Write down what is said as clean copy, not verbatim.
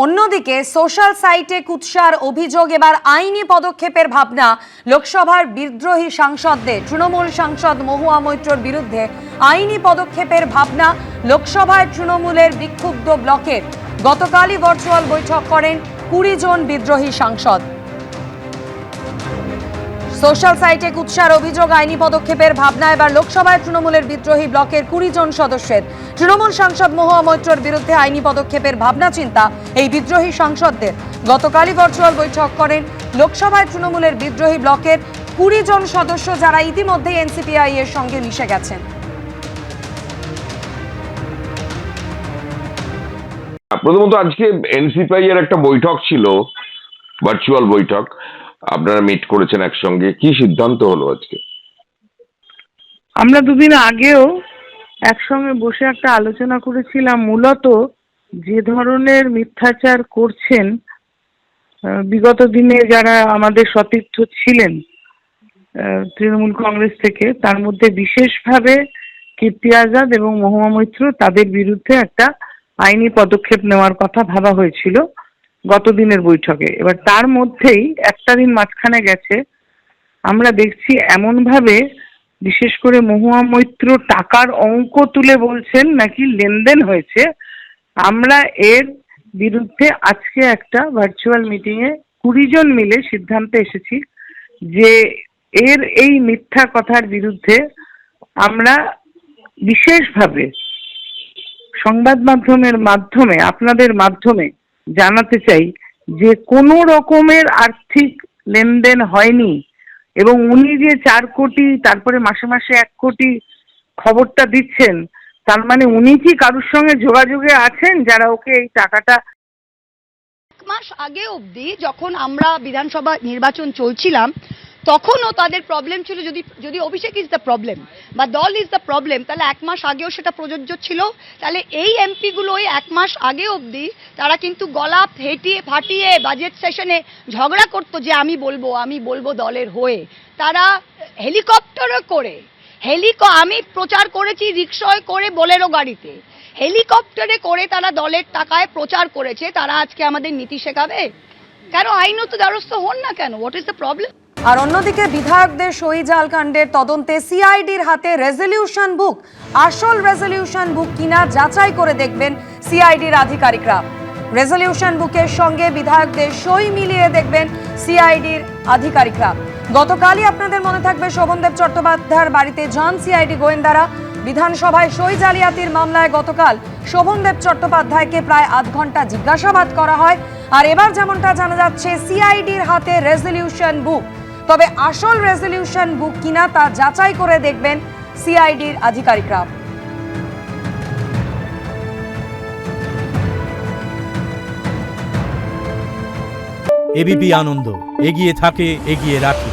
অন্যদিকে সোশ্যাল সাইটে কুৎসার অভিযোগ এবার আইনি পদক্ষেপের ভাবনা লোকসভার বিদ্রোহী সাংসদদের। তৃণমূল সাংসদ মহুয়া মৈত্রর বিরুদ্ধে আইনি পদক্ষেপের ভাবনা লোকসভায় তৃণমূলের বিক্ষুব্ধ ব্লকের। গতকালই ভার্চুয়াল বৈঠক করেন 20 জন বিদ্রোহী সাংসদ। সোশ্যাল সাইটে কুৎসার অভিযোগ আইনি পদক্ষেপের ভাবনা এবার লোকসভায় তৃণমূলের বিদ্রোহী ব্লকের 20 জন সদস্যের। তৃণমূল সাংসদ মহুয়া মৈত্রর বিরুদ্ধে আইনি পদক্ষেপের ভাবনা চিন্তা এই বিদ্রোহী সাংসদদের। গতকালই ভার্চুয়াল বৈঠক করেন লোকসভায় তৃণমূলের বিদ্রোহী ব্লকের 20 জন সদস্য, যারা ইতিমধ্যে এনসিপিআই এর সঙ্গে মিশে গেছেন। প্রথমত আজকে এনসিপিআই এর একটা বৈঠক ছিল, ভার্চুয়াল বৈঠক। আপনারা মিট করেছেন একসঙ্গে, কি সিদ্ধান্ত হলো আজকে? আমরা দুদিন আগেও একসঙ্গে বসে একটা আলোচনা করেছিলাম। মূলত যে ধরনের মিথ্যাচার করছেন বিগত দিনে যারা আমাদের সতীর্থ ছিলেন তৃণমূল কংগ্রেস থেকে, তার মধ্যে বিশেষভাবে কীর্তি আজাদ এবং মহুয়া মৈত্র, তাদের বিরুদ্ধে একটা আইনি পদক্ষেপ নেওয়ার কথা ভাবা হয়েছিল গতদিনের বৈঠকে। এবার তার মধ্যেই একটা দিন মাঝখানে গেছে, আমরা দেখছি এমনভাবে, বিশেষ করে মহুয়া মৈত্র টাকার অঙ্ক তুলে বলছেন নাকি লেনদেন হয়েছে। আমরা এর বিরুদ্ধে আজকে একটা ভার্চুয়াল মিটিংয়ে 20 জন মিলে সিদ্ধান্তে এসেছি যে এর এই মিথ্যা কথার বিরুদ্ধে আমরা বিশেষভাবে সংবাদ মাধ্যমের মাধ্যমে, আপনাদের মাধ্যমে জানাতে চাই যে কোনো রকমের আর্থিক লেনদেন হয়নি। এবং উনি যে 4 কোটি তারপরে মাসে মাসে 1 কোটি খবরটা দিচ্ছেন, তার মানে উনি কি কারোর সঙ্গে যোগাযোগে আছেন যারা ওকে এই টাকাটা। মাস আগে অবধি যখন আমরা বিধানসভা নির্বাচন চলছিলাম, তখনও তাদের প্রবলেম ছিল, যদি অভিষেক ইজ দ্য প্রবলেম বা দল ইজ দ্য প্রবলেম, তাহলে 1 মাস আগেও সেটা প্রযোজ্য ছিল। তাহলে এই এমপিগুলো ওই 1 মাস আগে অবধি তারা কিন্তু গলা ফাটিয়ে বাজেট সেশনে ঝগড়া করতো যে আমি বলবো দলের হয়ে। তারা হেলিকপ্টারে করে আমি প্রচার করেছি রিক্সায় করে, বোলেরো গাড়িতে, হেলিকপ্টারে করে তারা দলের টাকায় প্রচার করেছে। তারা আজকে আমাদের নীতি শেখাবে কেন? আইনত দ্বারস্থ হন না কেন? What is the problem? আর অন্যদিকে বিধায়কদের সই জাল কাণ্ডের তদন্তে সিআইডির হাতে রেজলিউশন বুক। আসল রেজলিউশন বুক কিনা যাচাই করে দেখবেন সিআইডির আধিকারিকরা। রেজলিউশন বুকের সঙ্গে বিধায়কদের সই মিলিয়ে দেখবেন সিআইডির আধিকারিকরা। গতকালই আপনাদের মনে থাকবে শোভনদেব চট্টোপাধ্যায়ের বাড়িতে যান সিআইডি গোয়েন্দারা। বিধানসভায় সই জালিয়াতির মামলায় গতকাল শোভনদেব চট্টোপাধ্যায়কে প্রায় আধ ঘন্টা জিজ্ঞাসাবাদ করা হয়। আর এবার যেমনটা জানা যাচ্ছে, সিআইডির হাতে রেজলিউশন বুক। তবে আসল রেজলিউশন বুক কিনা তা যাচাই করে দেখবেন সিআইডির আধিকারিকরা। এবিপি আনন্দ, এগিয়ে থাকে, এগিয়ে রাখে।